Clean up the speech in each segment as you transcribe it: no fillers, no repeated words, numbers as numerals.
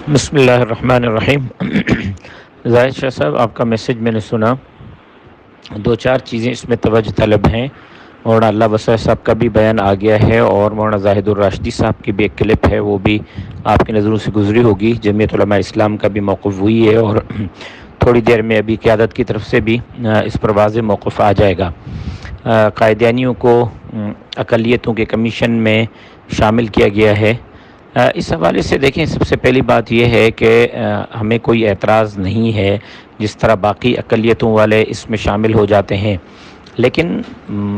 بسم اللہ الرحمن الرحیم۔ زاہد شاہ صاحب، آپ کا میسیج میں نے سنا، دو چار چیزیں اس میں توجہ طلب ہیں۔ مولانا اللہ وسع صاحب کا بھی بیان آ گیا ہے، اور مولانا زاہد الراشدی صاحب کی بھی ایک کلپ ہے، وہ بھی آپ کی نظروں سے گزری ہوگی۔ جمعیت علماء اسلام کا بھی موقف ہوئی ہے، اور تھوڑی دیر میں ابھی قیادت کی طرف سے بھی اس پر واضح موقف آ جائے گا۔ قائدیانیوں کو اقلیتوں کے کمیشن میں شامل کیا گیا ہے۔ اس حوالے سے دیکھیں، سب سے پہلی بات یہ ہے کہ ہمیں کوئی اعتراض نہیں ہے جس طرح باقی اقلیتوں والے اس میں شامل ہو جاتے ہیں، لیکن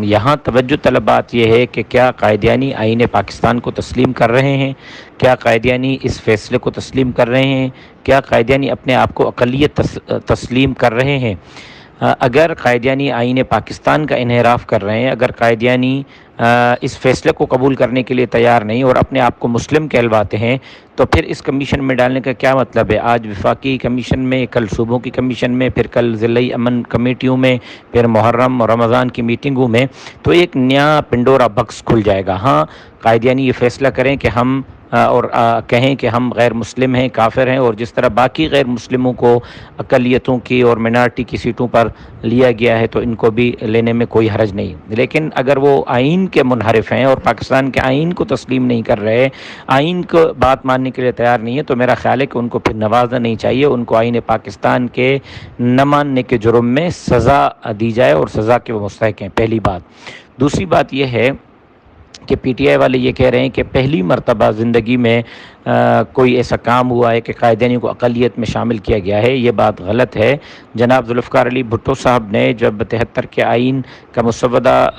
یہاں توجہ طلب بات یہ ہے کہ کیا قائدیانی آئین پاکستان کو تسلیم کر رہے ہیں؟ کیا قائدیانی اس فیصلے کو تسلیم کر رہے ہیں؟ کیا قائدیانی اپنے آپ کو اقلیت تسلیم کر رہے ہیں؟ اگر قائدیانی آئین پاکستان کا انحراف کر رہے ہیں، اگر قائدیانی اس فیصلے کو قبول کرنے کے لیے تیار نہیں اور اپنے آپ کو مسلم کہلواتے ہیں، تو پھر اس کمیشن میں ڈالنے کا کیا مطلب ہے؟ آج وفاقی کمیشن میں، کل صوبوں کی کمیشن میں، پھر کل ضلعی امن کمیٹیوں میں، پھر محرم اور رمضان کی میٹنگوں میں، تو ایک نیا پنڈورا بکس کھل جائے گا۔ ہاں، قائدیانی یہ فیصلہ کریں کہ ہم اور کہیں کہ ہم غیر مسلم ہیں، کافر ہیں، اور جس طرح باقی غیر مسلموں کو اقلیتوں کی اور منارٹی کی سیٹوں پر لیا گیا ہے تو ان کو بھی لینے میں کوئی حرج نہیں، لیکن اگر وہ آئین کے منحرف ہیں اور پاکستان کے آئین کو تسلیم نہیں کر رہے، آئین کو بات ماننے کے لیے تیار نہیں ہے، تو میرا خیال ہے کہ ان کو پھر نوازنا نہیں چاہیے۔ ان کو آئین پاکستان کے نہ ماننے کے جرم میں سزا دی جائے، اور سزا کے وہ مستحق ہیں، پہلی بات۔ دوسری بات یہ ہے کہ پی ٹی آئی والے یہ کہہ رہے ہیں کہ پہلی مرتبہ زندگی میں کوئی ایسا کام ہوا ہے کہ قائدیانی کو اقلیت میں شامل کیا گیا ہے۔ یہ بات غلط ہے۔ جناب ذوالفقار علی بھٹو صاحب نے جب 73 کے آئین کا مسودہ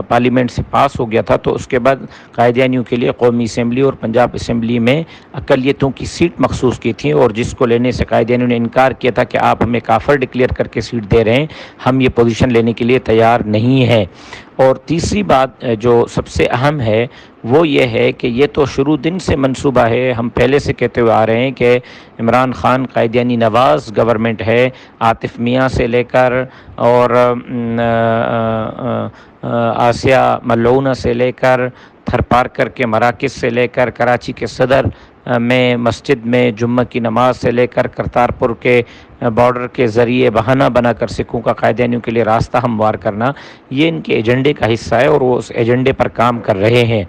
پارلیمنٹ سے پاس ہو گیا تھا، تو اس کے بعد قائدیانیوں کے لیے قومی اسمبلی اور پنجاب اسمبلی میں اقلیتوں کی سیٹ مخصوص کی تھی، اور جس کو لینے سے قائدیانیوں نے انکار کیا تھا کہ آپ ہمیں کافر ڈکلیئر کر کے سیٹ دے رہے ہیں، ہم یہ پوزیشن لینے کے لیے تیار نہیں ہیں۔ اور تیسری بات جو سب سے اہم ہے وہ یہ ہے کہ یہ تو شروع دن سے منصوبہ ہے، ہم پہلے سے کہتے ہوئے آ رہے ہیں کہ عمران خان قائدیانی نواز گورنمنٹ ہے۔ عاطف میاں سے لے کر اور آسیہ ملعونہ سے لے کر، تھر پارکر کے مراکز سے لے کر، کراچی کے صدر میں مسجد میں جمعہ کی نماز سے لے کر، کرتارپور کے بارڈر کے ذریعے بہانہ بنا کر سکھوں کا قائدیانیوں کے لیے راستہ ہموار کرنا، یہ ان کے ایجنڈے کا حصہ ہے، اور وہ اس ایجنڈے پر کام کر رہے ہیں۔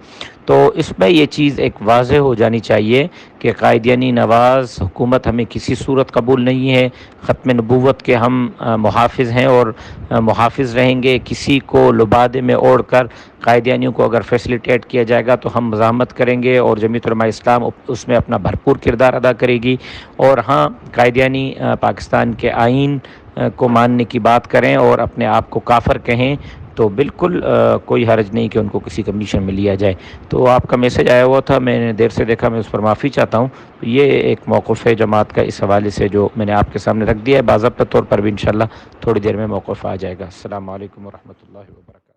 تو اس میں یہ چیز ایک واضح ہو جانی چاہیے کہ قائدیانی نواز حکومت ہمیں کسی صورت قبول نہیں ہے۔ ختم نبوت کے ہم محافظ ہیں اور محافظ رہیں گے۔ کسی کو لبادے میں اوڑھ کر قائدیانیوں کو اگر فیسلیٹیٹ کیا جائے گا تو ہم مزاحمت کریں گے، اور جمعیت علماء اسلام اس میں اپنا بھرپور کردار ادا کرے گی۔ اور ہاں، قائدیانی پاکستان کے آئین کو ماننے کی بات کریں اور اپنے آپ کو کافر کہیں تو بالکل کوئی حرج نہیں کہ ان کو کسی کمیشن میں لیا جائے۔ تو آپ کا میسج آیا ہوا تھا، میں نے دیر سے دیکھا، میں اس پر معافی چاہتا ہوں۔ یہ ایک موقف ہے جماعت کا اس حوالے سے جو میں نے آپ کے سامنے رکھ دیا ہے، باضابطہ طور پر بھی انشاءاللہ تھوڑی دیر میں موقف آ جائے گا۔ السلام علیکم ورحمۃ اللہ وبرکاتہ۔